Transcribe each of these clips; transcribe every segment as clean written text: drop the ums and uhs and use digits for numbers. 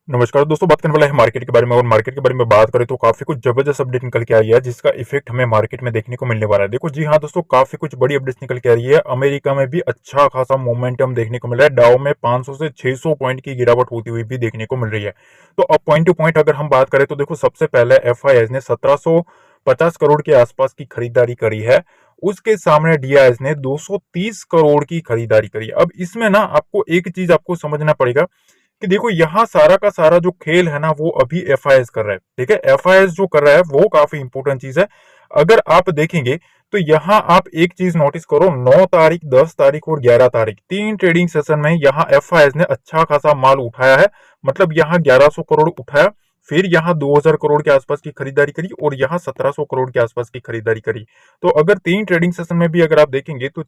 नमस्कार दोस्तों, बात करने वाला है मार्केट के बारे में। और मार्केट के बारे में बात करें तो काफी कुछ जबरदस्त अपडेट निकल के आई है जिसका इफेक्ट हमें मार्केट में देखने को मिलने वाला है। देखो जी हाँ दोस्तों, काफी कुछ बड़ी अपडेट्स निकल के आ रही है। अमेरिका में भी अच्छा खासा मोमेंटम देखने को मिल रहा है। डाउ में 500 से 600 पॉइंट की गिरावट होती हुई भी देखने को मिल रही है। तो अब पॉइंट टू पॉइंट अगर हम बात करें तो देखो, सबसे पहले एफआईएस ने 1750 करोड़ के आसपास की खरीदारी करी है। उसके सामने डीआईएस ने 230 करोड़ की खरीदारी करी है। अब इसमें ना आपको एक चीज आपको समझना पड़ेगा कि देखो, यहाँ सारा का सारा जो खेल है ना वो अभी एफआईएस कर रहा है। ठीक है, एफआईएस जो कर रहा है वो काफी इंपॉर्टेंट चीज है। अगर आप देखेंगे तो यहाँ आप एक चीज नोटिस करो, 9 तारीख, 10 तारीख और 11 तारीख, 3 ट्रेडिंग सेशन में यहाँ एफआईएस ने अच्छा खासा माल उठाया है। मतलब यहाँ 1100 करोड़ उठाया, फिर यहाँ 2000 करोड़ के आसपास की खरीदारी करी और यहाँ 1700 करोड़ के आसपास की खरीदारी करी। तो अगर 3 ट्रेडिंग सेशन में भी अगर आप देखेंगे तो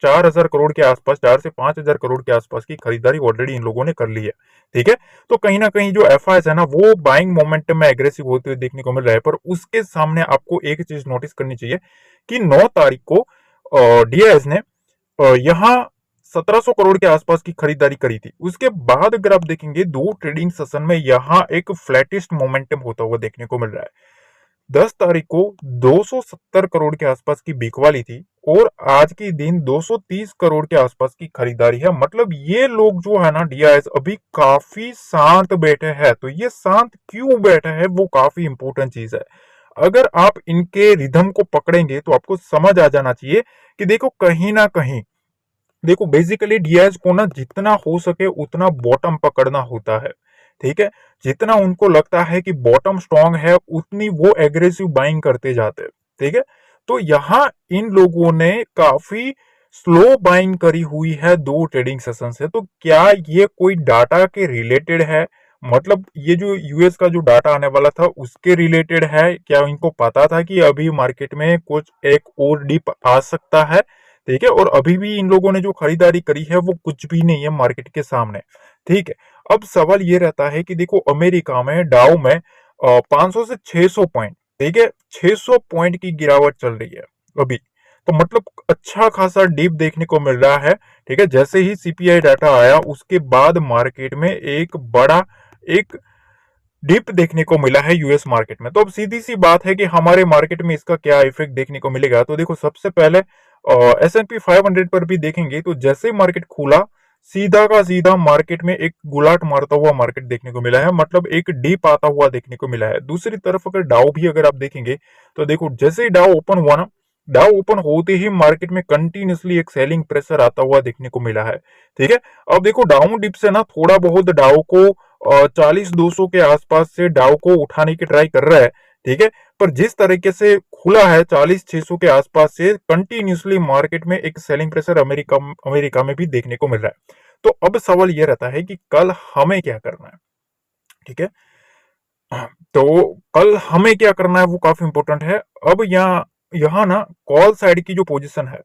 4000 करोड़ के आसपास, 4 से 5000 करोड़ के आसपास की खरीदारी ऑलरेडी इन लोगों ने कर ली है। ठीक है, तो कहीं ना कहीं जो एफआईएस है ना वो बाइंग मोमेंटम में एग्रेसिव होते हुए देखने को मिल रहा है। पर उसके सामने आपको एक चीज नोटिस करनी चाहिए कि 9 तारीख को डीआईएस ने यहाँ 1700 करोड़ के आसपास की खरीदारी करी थी। उसके बाद अगर आप देखेंगे 2 ट्रेडिंग सेशन में यहाँ एक फ्लैटिस्ट मोमेंटम होता हुआ देखने को मिल रहा है। 10 तारीख को 270 करोड़ के आसपास की बिकवाली थी और आज के दिन 230 करोड़ के आसपास की खरीदारी है। मतलब ये लोग जो है ना, डीआईएस अभी काफी शांत बैठे हैं। तो ये शांत क्यों बैठे हैं वो काफी इंपॉर्टेंट चीज है। अगर आप इनके रिदम को पकड़ेंगे तो आपको समझ आ जाना चाहिए कि देखो, कहीं ना कहीं देखो, बेसिकली डीआईएस को ना जितना हो सके उतना बॉटम पकड़ना होता है। ठीक है, जितना उनको लगता है कि बॉटम स्ट्रांग है उतनी वो एग्रेसिव बाइंग करते जाते हैं। ठीक है, तो यहाँ इन लोगों ने काफी स्लो बाइंग करी हुई है 2 ट्रेडिंग सेशन से। तो क्या ये कोई डाटा के रिलेटेड है? मतलब ये जो यूएस का जो डाटा आने वाला था उसके रिलेटेड है? क्या इनको पता था कि अभी मार्केट में कुछ एक और डिप आ सकता है? ठीक है, और अभी भी इन लोगों ने जो खरीदारी करी है वो कुछ भी नहीं है मार्केट के सामने। ठीक है, अब सवाल ये रहता है कि देखो, अमेरिका में डाउ में 500 से 600 पॉइंट, ठीक है, 600 पॉइंट की गिरावट चल रही है अभी। तो मतलब अच्छा खासा डीप देखने को मिल रहा है। ठीक है, जैसे ही सीपीआई डाटा आया उसके बाद मार्केट में एक बड़ा एक डिप देखने को मिला है यूएस मार्केट में। तो अब सीधी सी बात है कि हमारे मार्केट में इसका क्या इफेक्ट देखने को मिलेगा। तो देखो, सबसे पहले S&P 500 पर भी देखेंगे तो जैसे ही मार्केट खुला, सीधा का सीधा मार्केट में एक गुलाट मारता हुआ मार्केट देखने को मिला है। मतलब एक डीप आता हुआ देखने को मिला है। दूसरी तरफ अगर डाउ भी अगर आप देखेंगे तो देखो, जैसे ही डाउ ओपन हुआ ना, डाउ ओपन होते ही मार्केट में कंटिन्यूसली एक सेलिंग प्रेशर आता हुआ देखने को मिला है। ठीक है, अब देखो, डाउन डिप से ना थोड़ा बहुत डाउ को 40-200 के आसपास से डाउ को उठाने की ट्राई कर रहा है। ठीक है, पर जिस तरीके से खुला है 40-600 के आसपास से, कंटिन्यूसली मार्केट में एक सेलिंग प्रेशर अमेरिका में भी देखने को मिल रहा है। तो अब सवाल यह रहता है कि कल हमें क्या करना है। ठीक है, तो कल हमें क्या करना है वो काफी इंपॉर्टेंट है। अब यहाँ यहाँ ना कॉल साइड की जो पोजीशन है,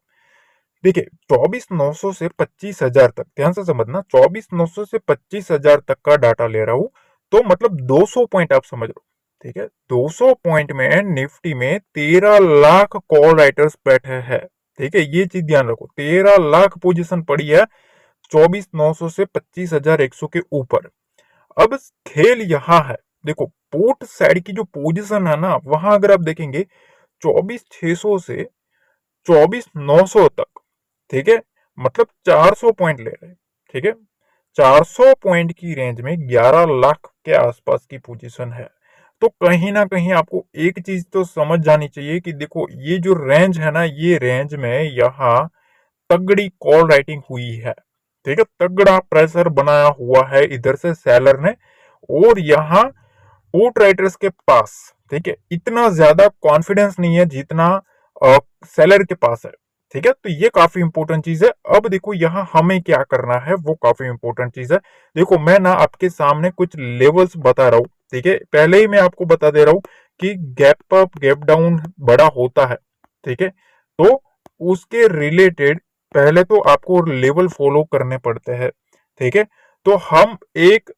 देखिए, 24,900 से 25,000 तक, ध्यान से समझना, 24,900 से 25,000 तक का डाटा ले रहा हूं। तो मतलब 200 पॉइंट आप समझ लो। ठीक है, 200 पॉइंट में निफ्टी में 13 लाख कॉल राइटर्स बैठे हैं। ठीक है, ये चीज ध्यान रखो, 13 लाख पोजीशन पड़ी है 24,900 से 25,100 के ऊपर। अब खेल यहाँ है, देखो, पोर्ट साइड की जो पोजीशन है ना, वहां अगर आप देखेंगे 24,600 से 24,900 तक। ठीक है, मतलब 400 पॉइंट ले रहे हैं। ठीक है, 400 पॉइंट की रेंज में 11 लाख के आसपास की पोजीशन है। तो कहीं ना कहीं आपको एक चीज तो समझ जानी चाहिए कि देखो, ये जो रेंज है ना, ये रेंज में यहाँ तगड़ी कॉल राइटिंग हुई है। ठीक है, तगड़ा प्रेशर बनाया हुआ है इधर से सेलर ने। और यहाँ पुट राइटर्स के पास, ठीक है, इतना ज्यादा कॉन्फिडेंस नहीं है जितना सेलर के पास है। ठीक है, तो ये काफी इंपॉर्टेंट चीज है। अब देखो, यहाँ हमें क्या करना है वो काफी इंपॉर्टेंट चीज है। देखो, मैं ना आपके सामने कुछ लेवल्स बता रहा हूं। ठीक है, पहले ही मैं आपको बता दे रहा हूं कि गैप अप गैप डाउन बड़ा होता है। ठीक है, तो उसके रिलेटेड पहले तो आपको लेवल फॉलो करने पड़ते हैं। ठीक है, तो हम एक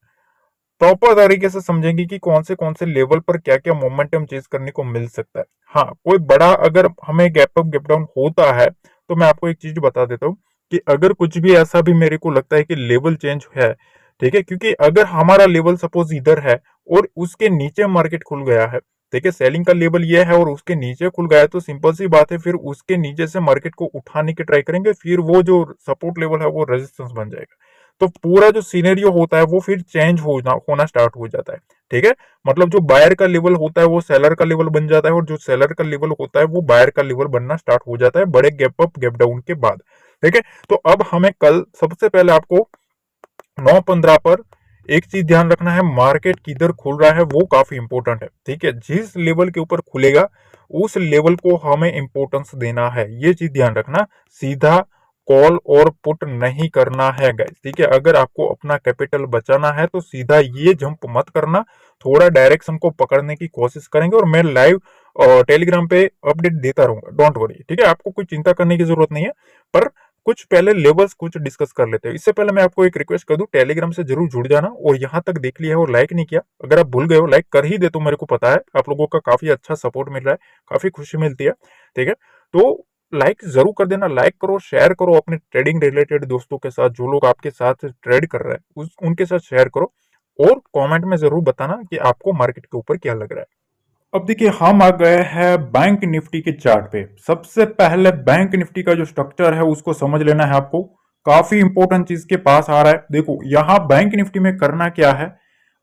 प्रॉपर तरीके से समझेंगे कि कौन से लेवल पर क्या क्या मोमेंटम चेज करने को मिल सकता है। हाँ, कोई बड़ा अगर हमें गैप अप गैप डाउन होता है तो मैं आपको एक चीज बता देता हूँ कि अगर कुछ भी ऐसा भी मेरे को लगता है कि लेवल चेंज है, ठीक है, क्योंकि अगर हमारा लेवल सपोज इधर है और उसके नीचे मार्केट खुल गया है, ठीक है, सेलिंग का लेवल ये है और उसके नीचे खुल गया है, तो सिंपल सी बात है फिर उसके नीचे से मार्केट को उठाने की ट्राई करेंगे, फिर वो जो सपोर्ट लेवल है वो रेजिस्टेंस बन जाएगा। तो पूरा जो सिनेरियो होता है वो फिर चेंज होना स्टार्ट हो जाता है। ठीक है, मतलब जो बायर का लेवल होता है वो सेलर का लेवल बन जाता है और जो सेलर का लेवल होता है वो बायर का लेवल बनना स्टार्ट हो जाता है बड़े गैप अप गैप डाउन के बाद। ठीक है, तो अब हमें कल सबसे पहले आपको 9:15 पर एक चीज ध्यान रखना है, मार्केट किधर खुल रहा है वो काफी इंपॉर्टेंट है। ठीक है, जिस लेवल के ऊपर खुलेगा उस लेवल को हमें इंपॉर्टेंस देना है, ये चीज ध्यान रखना। सीधा कॉल और पुट नहीं करना है गाइस। ठीक है, अगर आपको अपना कैपिटल बचाना है तो सीधा ये जंप मत करना, थोड़ा डायरेक्शन को पकड़ने की कोशिश करेंगे और मैं लाइव टेलीग्राम पे अपडेट देता रहूंगा, डोंट वरी। ठीक है, आपको कोई चिंता करने की जरूरत नहीं है, पर कुछ पहले लेवल्स कुछ डिस्कस कर लेते हैं। इससे पहले मैं आपको एक रिक्वेस्ट कर दूं, टेलीग्राम से जरूर जुड़ जाना, और यहाँ तक देख लिया है और लाइक नहीं किया, अगर आप भूल गए हो लाइक कर ही दे, तो मेरे को पता है आप लोगों का काफी अच्छा सपोर्ट मिल रहा है, काफी खुशी मिलती है। ठीक है, तो लाइक जरूर कर देना, लाइक करो, शेयर करो अपने ट्रेडिंग रिलेटेड दोस्तों के साथ, जो लोग आपके साथ ट्रेड कर रहे हैं उनके साथ शेयर करो, और कमेंट में जरूर बताना कि आपको मार्केट के ऊपर क्या लग रहा है। अब देखिए हम आ गए हैं बैंक निफ्टी के चार्ट पे। सबसे पहले बैंक निफ्टी का जो स्ट्रक्चर है उसको समझ लेना है आपको, काफी इंपॉर्टेंट चीज के पास आ रहा है। देखो यहां बैंक निफ्टी में करना क्या है,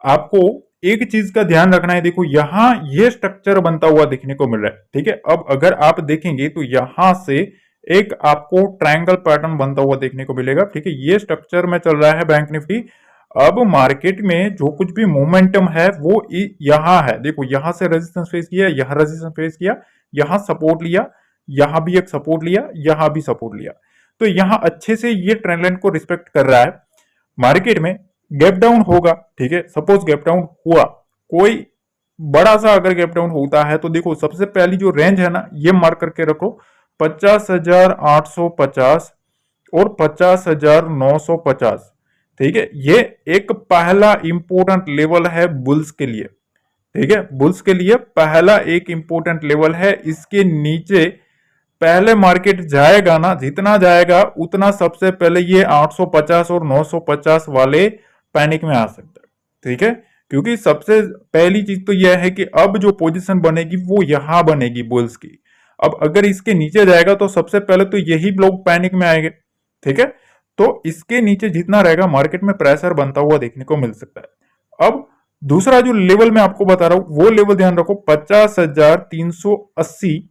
आपको एक चीज का ध्यान रखना है। देखो यहां ये स्ट्रक्चर बनता हुआ देखने को मिल रहा है। ठीक है, अब अगर आप देखेंगे तो यहां से एक आपको ट्रायंगल पैटर्न बनता हुआ देखने को मिलेगा। ठीक है, ये स्ट्रक्चर में चल रहा है बैंक निफ्टी। अब मार्केट में जो कुछ भी मोमेंटम है वो यहां है। देखो यहां से रेजिस्टेंस फेस किया, यहां रेजिस्टेंस फेस किया, यहां सपोर्ट लिया, यहां भी एक सपोर्ट लिया, यहां भी सपोर्ट लिया। तो यहां अच्छे से ये ट्रेंड लाइन को रिस्पेक्ट कर रहा है। मार्केट में गैप डाउन होगा। ठीक है, सपोज गैप डाउन हुआ, कोई बड़ा सा अगर गैप डाउन होता है तो देखो सबसे पहली जो रेंज है ना ये मार्क करके रखो, 50,850 और 50,950। ठीक है, ये एक पहला इंपॉर्टेंट लेवल है बुल्स के लिए। ठीक है, बुल्स के लिए पहला एक इंपॉर्टेंट लेवल है। इसके नीचे पहले मार्केट जाएगा ना, जितना जाएगा उतना सबसे पहले ये 850 और 950 वाले पैनिक में आ सकता है। ठीक है, क्योंकि सबसे पहली चीज तो यह है कि अब जो पोजीशन बनेगी वो यहां बनेगी बुल्स की। अब अगर इसके नीचे जाएगा तो सबसे पहले तो यही लोग पैनिक में आएंगे। ठीक है, तो इसके नीचे जितना रहेगा मार्केट में प्रेशर बनता हुआ देखने को मिल सकता है। अब दूसरा जो लेवल मैं आपको बता रहा हूं वो लेवल ध्यान रखो, 50,380,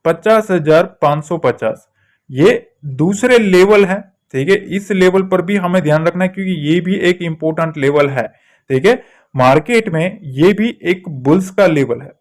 50,550, ये दूसरे लेवल है। ठीक है, इस लेवल पर भी हमें ध्यान रखना है क्योंकि ये भी एक इंपॉर्टेंट लेवल है। ठीक है, मार्केट में ये भी एक बुल्स का लेवल है।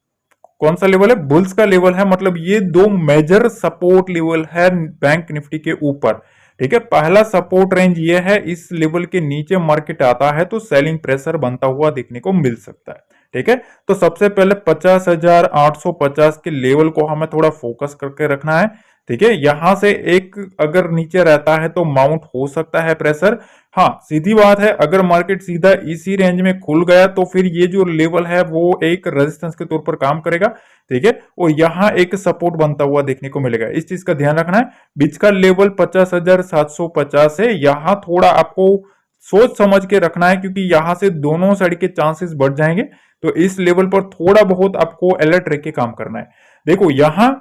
कौन सा लेवल है? बुल्स का लेवल है, मतलब ये दो मेजर सपोर्ट लेवल है बैंक निफ्टी के ऊपर। ठीक है, पहला सपोर्ट रेंज ये है, इस लेवल के नीचे मार्केट आता है तो सेलिंग प्रेशर बनता हुआ देखने को मिल सकता है। ठीक है, तो सबसे पहले 50,850 के लेवल को हमें थोड़ा फोकस करके रखना है। ठीक है, यहां से एक अगर नीचे रहता है तो माउंट हो सकता है प्रेशर। हाँ, सीधी बात है, अगर मार्केट सीधा इसी रेंज में खुल गया तो फिर ये जो लेवल है वो एक रेजिस्टेंस के तौर पर काम करेगा। ठीक है, और यहां एक सपोर्ट बनता हुआ देखने को मिलेगा, इस चीज का ध्यान रखना है। बीच का लेवल 50,750 है, यहां थोड़ा आपको सोच समझ के रखना है क्योंकि यहां से दोनों साइड के चांसेस बढ़ जाएंगे। तो इस लेवल पर थोड़ा बहुत आपको अलर्ट रह के काम करना है। देखो यहां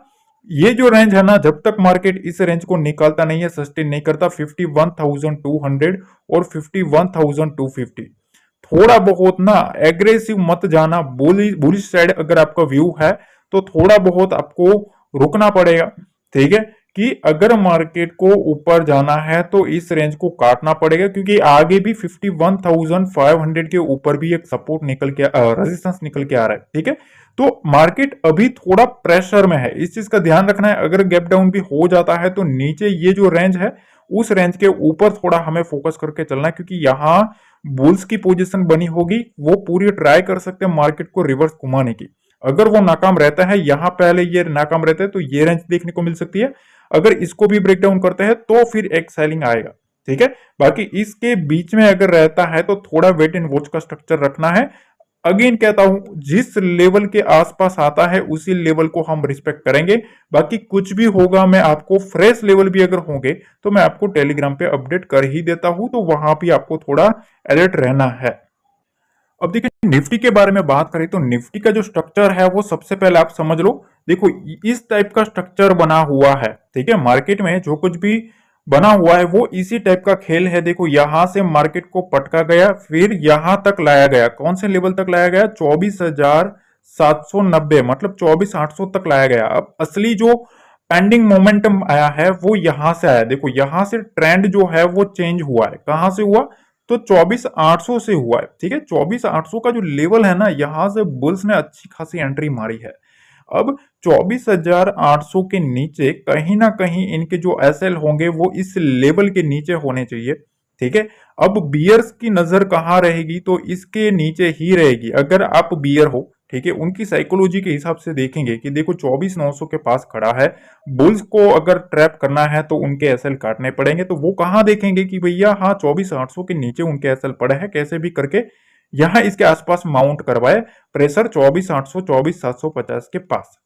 ये जो रेंज है ना, जब तक मार्केट इस रेंज को निकालता नहीं है, सस्टेन नहीं करता, 51,200 और 51,250, थोड़ा बहुत ना एग्रेसिव मत जाना। बुलिश साइड अगर आपका व्यू है तो थोड़ा बहुत आपको रुकना पड़ेगा। ठीक है, कि अगर मार्केट को ऊपर जाना है तो इस रेंज को काटना पड़ेगा क्योंकि आगे भी 51,500 के ऊपर भी एक सपोर्ट निकल के रेजिस्टेंस निकल के आ रहा है। ठीक है, तो मार्केट अभी थोड़ा प्रेशर में है, इस चीज का ध्यान रखना है। अगर गैप डाउन भी हो जाता है तो नीचे ये जो रेंज है उस रेंज के ऊपर थोड़ा हमें फोकस करके चलना है क्योंकि यहां बुल्स की पोजीशन बनी होगी, वो पूरी ट्राई कर सकते हैं मार्केट को रिवर्स घुमाने की। अगर वो नाकाम रहता है, यहां पहले ये नाकाम रहता है तो ये रेंज देखने को मिल सकती है। अगर इसको भी ब्रेक डाउन करते हैं तो फिर एक सेलिंग आएगा। ठीक है, बाकी इसके बीच में अगर रहता है तो थोड़ा वेट एंड वॉच का स्ट्रक्चर रखना है। अगेन कहता हूं, जिस लेवल के आसपास आता है उसी लेवल को हम रिस्पेक्ट करेंगे। बाकी कुछ भी होगा, मैं आपको फ्रेश लेवल भी अगर होंगे तो मैं आपको टेलीग्राम पे अपडेट कर ही देता हूं, तो वहां भी आपको थोड़ा अलर्ट रहना है। अब देखिए निफ्टी के बारे में बात करें तो निफ्टी का जो स्ट्रक्चर है वो सबसे पहले आप समझ लो। देखो इस टाइप का स्ट्रक्चर बना हुआ है, ठीक है। मार्केट में जो कुछ भी बना हुआ है वो इसी टाइप का खेल है। देखो यहां से मार्केट को पटका गया, फिर यहां तक लाया गया। कौन से लेवल तक लाया गया? 24,790, मतलब 24,800 तक लाया गया। अब असली जो पेंडिंग मोमेंटम आया है वो यहां से आया। देखो यहां से ट्रेंड जो है वो चेंज हुआ है। कहां से हुआ? तो 24,800 से हुआ है, ठीक है। 24,800 का जो लेवल है ना, यहां से बुल्स ने अच्छी खासी एंट्री मारी है। अब 24,800 के नीचे कहीं ना कहीं इनके जो एसएल होंगे वो इस लेवल के नीचे होने चाहिए, ठीक है। अब बियर्स की नजर कहां रहेगी? तो इसके नीचे ही रहेगी। अगर आप बियर हो, ठीक है, उनकी साइकोलॉजी के हिसाब से देखेंगे कि देखो 24,900 के पास खड़ा है, बुल्स को अगर ट्रैप करना है तो उनके एसएल काटने पड़ेंगे। तो वो कहां देखेंगे कि भैया हाँ 24,800 के नीचे उनके एसएल पड़े हैं, कैसे भी करके यहां इसके आसपास माउंट करवाए प्रेशर 24,800 24,750 के पास,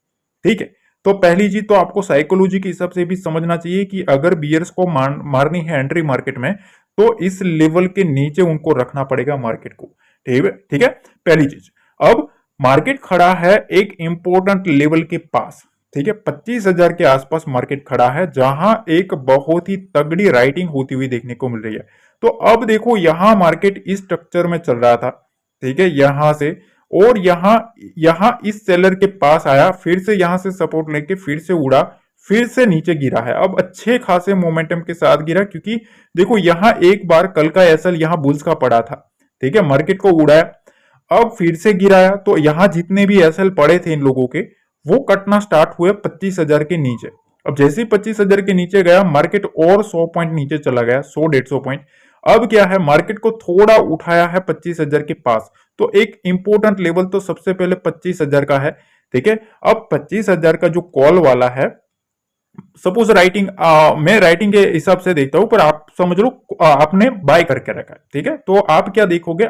ठीक है। तो पहली चीज तो आपको साइकोलॉजी के हिसाब से भी समझना चाहिए कि अगर बियर्स को मारनी है एंट्री मार्केट में तो इस लेवल के नीचे उनको रखना पड़ेगा मार्केट को, ठीक है, ठीक है। पहली चीज। अब मार्केट खड़ा है एक इंपॉर्टेंट लेवल के पास, ठीक है। 25,000 के आसपास मार्केट खड़ा है, जहां एक बहुत ही तगड़ी राइटिंग होती हुई देखने को मिल रही है। तो अब देखो यहां मार्केट इस स्ट्रक्चर में चल रहा था, ठीक है, यहां से, और यहां यहां इस सेलर के पास आया, फिर से यहां से सपोर्ट लेके फिर से उड़ा, फिर से नीचे गिरा है। अब अच्छे खासे मोमेंटम के साथ गिरा, क्योंकि देखो यहां एक बार कल का एसएल यहां बुल्स का पड़ा था, ठीक है, मार्केट को उड़ाया, अब फिर से गिराया। तो यहां जितने भी एसएल पड़े थे इन लोगों के वो कटना स्टार्ट हुए 25,000 के नीचे। अब जैसे ही 25,000 के नीचे गया मार्केट और 100 पॉइंट नीचे चला गया, 100-150 पॉइंट। अब क्या है, मार्केट को थोड़ा उठाया है 25,000 के पास। तो एक इंपॉर्टेंट लेवल तो सबसे पहले 25,000 का है, ठीक है। अब 25,000 का जो कॉल वाला है, सपोज राइटिंग मैं राइटिंग के हिसाब से देखता हूं, पर आप समझ लो आपने बाय करके रखा है, ठीक है। तो आप क्या देखोगे,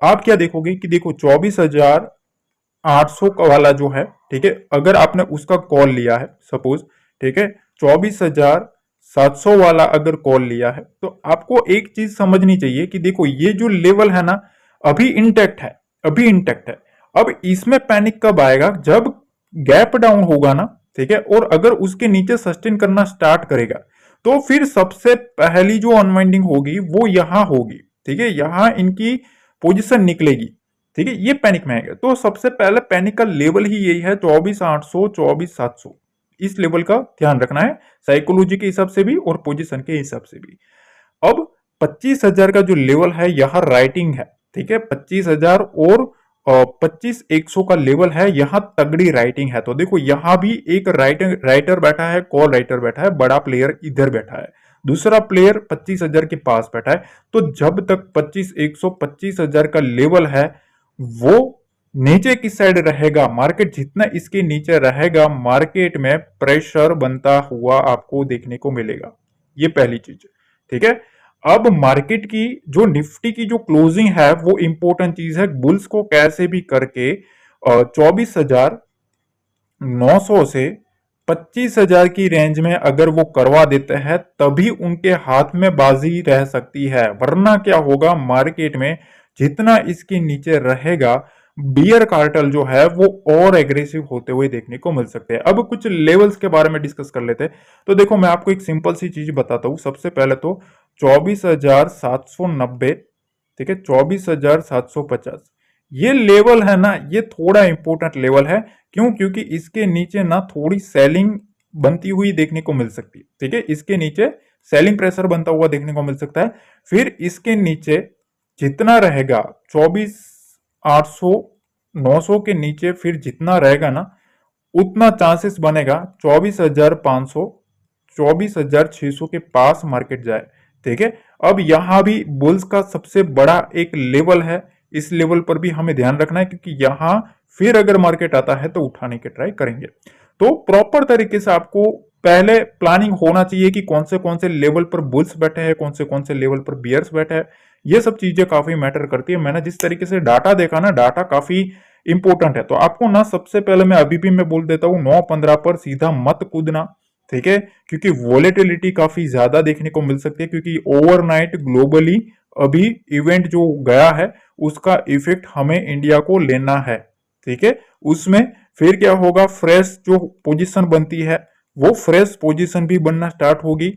आप क्या देखोगे कि देखो 24,800 का वाला जो है, ठीक है, अगर आपने उसका कॉल लिया है सपोज, ठीक है, 24,700 वाला अगर कॉल लिया है, तो आपको एक चीज समझनी चाहिए कि देखो ये जो लेवल है ना अभी इंटैक्ट है, अभी इंटैक्ट है। अब इसमें पैनिक कब आएगा? जब गैप डाउन होगा ना, ठीक है, और अगर उसके नीचे सस्टेन करना स्टार्ट करेगा तो फिर सबसे पहली जो अनवाइंडिंग होगी वो यहां होगी, ठीक है, यहां इनकी पोजीशन निकलेगी, ठीक है, ये पैनिक में आएगा। तो सबसे पहले पैनिक का लेवल ही यही है 24,800 24,700, इस लेवल का ध्यान रखना है साइकोलॉजी के हिसाब से भी और पोजीशन के हिसाब से भी। अब 25,000 का जो लेवल है यहां राइटिंग है, ठीक है, 25,000 और 25,100 का लेवल है, यहां तगड़ी राइटिंग है। तो देखो यहां भी एक राइटर बैठा है, कॉल राइटर बैठा है, बड़ा प्लेयर इधर बैठा है, दूसरा प्लेयर 25,000 के पास बैठा है। तो जब तक 25,100 25,000 का लेवल है वो नीचे की साइड रहेगा, मार्केट जितना इसके नीचे रहेगा मार्केट में प्रेशर बनता हुआ आपको देखने को मिलेगा। ये पहली चीज, ठीक है। अब मार्केट की जो निफ्टी की जो क्लोजिंग है वो इंपॉर्टेंट चीज है। बुल्स को कैसे भी करके 24,900 से 25,000 की रेंज में अगर वो करवा देते हैं तभी उनके हाथ में बाजी रह सकती है, वरना क्या होगा, मार्केट में जितना इसके नीचे रहेगा बियर कार्टल जो है वो और एग्रेसिव होते हुए देखने को मिल सकते हैं। अब कुछ लेवल्स के बारे में डिस्कस कर लेते हैं। तो देखो मैं आपको एक सिंपल सी चीज बताता हूं। सबसे पहले तो 24,790, ठीक है, 24,750 ये लेवल है ना, ये थोड़ा इंपॉर्टेंट लेवल है। क्यों? क्योंकि इसके नीचे ना थोड़ी सेलिंग बनती हुई देखने को मिल सकती है, ठीक है, इसके नीचे सेलिंग प्रेशर बनता हुआ देखने को मिल सकता है। फिर इसके नीचे जितना रहेगा 24,800 900 के नीचे फिर जितना रहेगा ना उतना चांसेस बनेगा 24,500 24,600 के पास मार्केट जाए, ठीक है। अब यहां भी बुल्स का सबसे बड़ा एक लेवल है, इस लेवल पर भी हमें ध्यान रखना है, क्योंकि यहां फिर अगर मार्केट आता है तो उठाने के ट्राई करेंगे। तो प्रॉपर तरीके से आपको पहले प्लानिंग होना चाहिए कि कौन से लेवल पर बुल्स बैठे हैं, कौन से लेवल पर बियर्स बैठे हैं। ये सब चीजें काफी मैटर करती है। मैंने जिस तरीके से डाटा देखा ना, डाटा काफी इंपॉर्टेंट है। तो आपको ना सबसे पहले मैं अभी भी मैं बोल देता हूँ 9-15 पर सीधा मत कूदना, ठीक है, क्योंकि वोलेटिलिटी काफी ज्यादा देखने को मिल सकती है, क्योंकि ओवरनाइट ग्लोबली अभी इवेंट जो गया है उसका इफेक्ट हमें इंडिया को लेना है, ठीक है। उसमें फिर क्या होगा, फ्रेश जो पोजीशन बनती है वो फ्रेश पोजीशन भी बनना स्टार्ट होगी।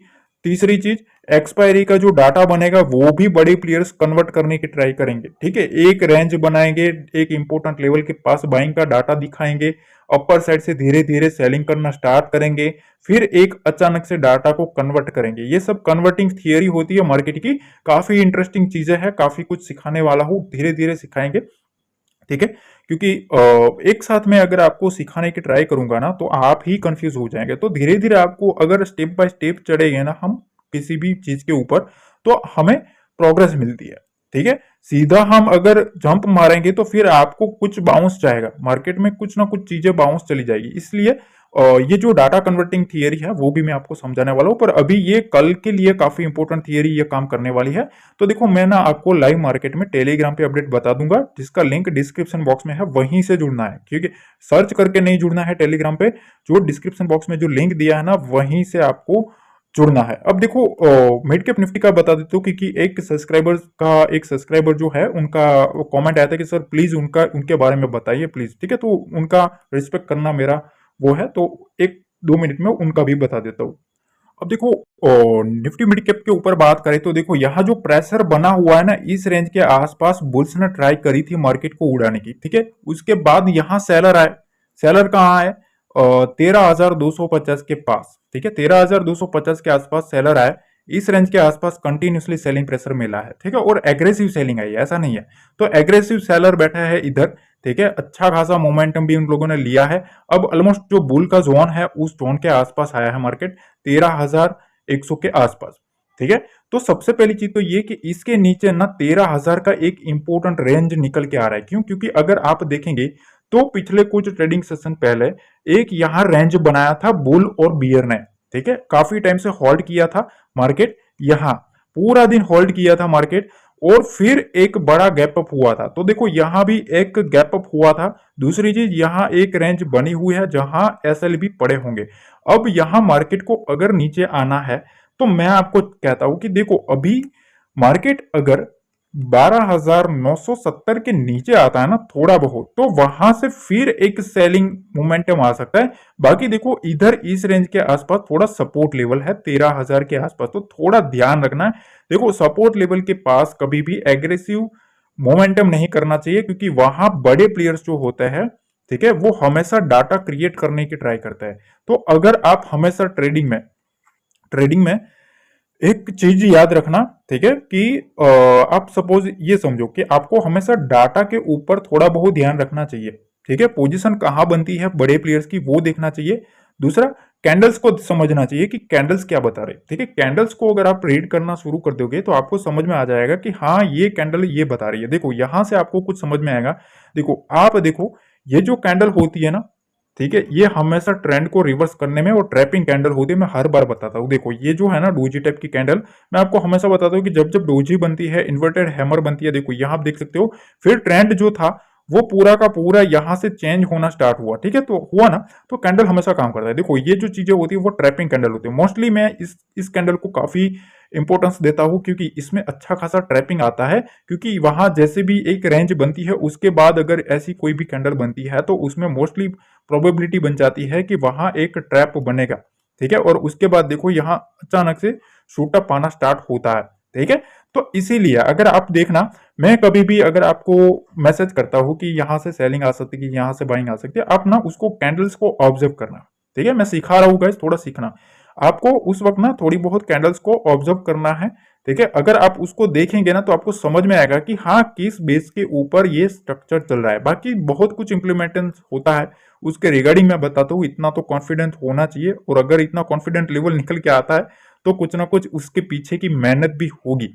तीसरी चीज, एक्सपायरी का जो डाटा बनेगा वो भी बड़े प्लेयर्स कन्वर्ट करने की ट्राई करेंगे, ठीक है। एक रेंज बनाएंगे, एक इंपॉर्टेंट लेवल के पास बाइंग का डाटा दिखाएंगे, अपर साइड से धीरे धीरे सेलिंग करना स्टार्ट करेंगे, फिर एक अचानक से डाटा को कन्वर्ट करेंगे। ये सब कन्वर्टिंग थियरी होती है मार्केट की। काफी इंटरेस्टिंग चीजें हैं, काफी कुछ सिखाने वाला हूँ, धीरे धीरे सिखाएंगे, ठीक है। क्योंकि एक साथ में अगर आपको सिखाने की ट्राई करूंगा ना तो आप ही कंफ्यूज हो जाएंगे। तो धीरे धीरे आपको अगर स्टेप बाय स्टेप चढ़ेंगे ना हम किसी भी चीज के ऊपर, तो हमें प्रोग्रेस मिलती है, ठीक है। सीधा हम अगर जंप मारेंगे तो फिर आपको कुछ बाउंस जाएगा मार्केट में, कुछ ना कुछ चीजें बाउंस चली जाएगी। इसलिए ये जो डाटा कन्वर्टिंग थियरी है वो भी मैं आपको समझाने वाला हूं, पर अभी ये कल के लिए काफी इंपॉर्टेंट थियरी ये काम करने वाली है। तो देखो, मैं ना आपको लाइव मार्केट में टेलीग्राम पे अपडेट बता दूंगा, जिसका लिंक डिस्क्रिप्शन बॉक्स में है, वहीं से जुड़ना है, क्योंकि सर्च करके नहीं जुड़ना है टेलीग्राम पे। जो डिस्क्रिप्शन बॉक्स में जो लिंक दिया है ना, वहीं से आपको जुड़ना है। अब देखो, मिड कैप निफ्टी का बता देता हूँ, क्योंकि एक सब्सक्राइबर जो है उनका कमेंट आया था कि सर प्लीज उनके बारे में बताइए प्लीज, ठीक है। तो उनका रिस्पेक्ट करना मेरा वो है, तो 1-2 मिनट में उनका भी बता देता हूँ। अब देखो, निफ्टी मिड कैप के ऊपर बात करें तो देखो, यहाँ जो प्रेशर बना हुआ है ना, इस रेंज के आसपास बुल्स ने ट्राई करी थी मार्केट को उड़ाने की, ठीक है। उसके बाद यहाँ सेलर आए। सेलर कहाँ आए? 13,250 के पास, ठीक है, 13,250 के आसपास सेलर आए। इस रेंज के आसपास कंटिन्यूसली सेलिंग प्रेशर मिला है, ठीक है, और एग्रेसिव सेलिंग आई है, ऐसा नहीं है। तो एग्रेसिव सेलर बैठा है इधर, ठीक है। अच्छा खासा मोमेंटम भी उन लोगों ने लिया है। अब ऑलमोस्ट जो बुल का जोन है उस जोन के आसपास आया है मार्केट, 13,100 के आसपास, ठीक है। तो सबसे पहली चीज तो ये कि इसके नीचे ना 13,000 का एक इंपॉर्टेंट रेंज निकल के आ रहा है। क्यों? क्योंकि अगर आप देखेंगे तो पिछले कुछ ट्रेडिंग सेशन पहले एक यहां रेंज बनाया था बुल और बियर ने, ठीक है। काफी टाइम से होल्ड किया था मार्केट, यहां पूरा दिन होल्ड किया था मार्केट, और फिर एक बड़ा गैप अप हुआ था। तो देखो, यहां भी एक गैप अप हुआ था। दूसरी चीज, यहां एक रेंज बनी हुई है जहां एसएल भी पड़े होंगे। अब यहां मार्केट को अगर नीचे आना है तो मैं आपको कहता हूं कि देखो, अभी मार्केट अगर 12,970 के नीचे आता है ना थोड़ा बहुत, तो वहां से फिर एक सेलिंग मोमेंटम आ सकता है। बाकी देखो, इधर इस रेंज के आसपास थोड़ा सपोर्ट लेवल है 13,000 के आसपास, तो थोड़ा ध्यान रखना है। देखो, सपोर्ट लेवल के पास कभी भी एग्रेसिव मोमेंटम नहीं करना चाहिए, क्योंकि वहां बड़े प्लेयर्स जो होते हैं, ठीक है, वो हमेशा डाटा क्रिएट करने की ट्राई करते हैं। तो अगर आप हमेशा ट्रेडिंग में एक चीज याद रखना, ठीक है, कि आप सपोज ये समझो कि आपको हमेशा डाटा के ऊपर थोड़ा बहुत ध्यान रखना चाहिए, ठीक है। पोजीशन कहां बनती है बड़े प्लेयर्स की वो देखना चाहिए। दूसरा, कैंडल्स को समझना चाहिए कि कैंडल्स क्या बता रहे, ठीक है। कैंडल्स को अगर आप रीड करना शुरू कर दोगे तो आपको समझ में आ जाएगा कि हाँ, ये कैंडल ये बता रही है। देखो, यहां से आपको कुछ समझ में आएगा। देखो, आप देखो, ये जो कैंडल होती है ना, ठीक है, ये हमेशा ट्रेंड को रिवर्स करने में और ट्रैपिंग कैंडल होती है। मैं हर बार बताता हूँ। देखो, ये जो है ना डोजी टाइप की कैंडल, मैं आपको हमेशा बताता हूँ कि जब जब डोजी बनती है, इन्वर्टेड हैमर बनती है, देखो यहाँ आप देख सकते हो, फिर ट्रेंड जो था वो पूरा का पूरा यहां से चेंज होना स्टार्ट हुआ, ठीक है। तो हुआ ना, तो कैंडल हमेशा काम करता है। देखो, ये जो चीजें होती है वो ट्रैपिंग कैंडल होती है। मोस्टली मैं इस कैंडल को काफी इंपॉर्टेंस देता हूं, क्योंकि इसमें अच्छा खासा ट्रैपिंग आता है। क्योंकि वहां जैसे भी एक रेंज बनती है, उसके बाद अगर ऐसी कोई भी कैंडल बनती है तो उसमें मोस्टली प्रोबेबिलिटी बन जाती है कि वहां एक ट्रैप बनेगा, ठीक है। और उसके बाद देखो, यहाँ अचानक से शूट अप आना स्टार्ट होता है, ठीक है। तो इसीलिए अगर आप देखना, मैं कभी भी अगर आपको मैसेज करता हूं कि यहां से सेलिंग आ सकती है, कि यहां से बाइंग आ सकती है, आप ना उसको कैंडल्स को ऑब्जर्व करना, ठीक है। मैं सिखा रहा हूं गाइस, थोड़ा सीखना आपको। उस वक्त ना थोड़ी बहुत कैंडल्स को ऑब्जर्व करना है, ठीक है। अगर आप उसको देखेंगे ना तो आपको समझ में आएगा कि हाँ, किस बेस के ऊपर ये स्ट्रक्चर चल रहा है। बाकी बहुत कुछ इंप्लीमेंटेशन होता है, उसके रिगार्डिंग मैं बताता हूँ। इतना तो कॉन्फिडेंट होना चाहिए, और अगर इतना कॉन्फिडेंट लेवल निकल के आता है तो कुछ ना कुछ उसके पीछे की मेहनत भी होगी,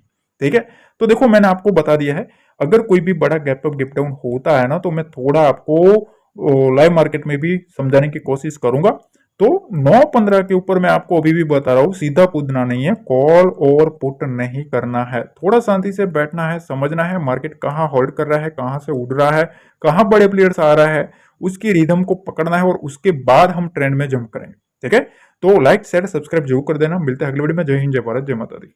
ठीक है। तो देखो, मैंने आपको बता दिया है, अगर कोई भी बड़ा गैप अप गैप डाउन होता है ना, तो मैं थोड़ा आपको लाइव मार्केट में भी समझाने की कोशिश करूंगा। तो 9-15 के ऊपर मैं आपको अभी भी बता रहा हूँ, सीधा कूदना नहीं है, कॉल और पुट नहीं करना है, थोड़ा शांति से बैठना है, समझना है मार्केट कहाँ होल्ड कर रहा है, कहाँ से उड़ रहा है, कहाँ बड़े प्लेयर्स आ रहा है, उसकी रिदम को पकड़ना है और उसके बाद हम ट्रेंड में जंप करेंगे। ठीक है, तो लाइक शेयर सब्सक्राइब जरूर कर देना। मिलते हैं अगले वीडियो में। जय हिंद, जय भारत, जय माता दी।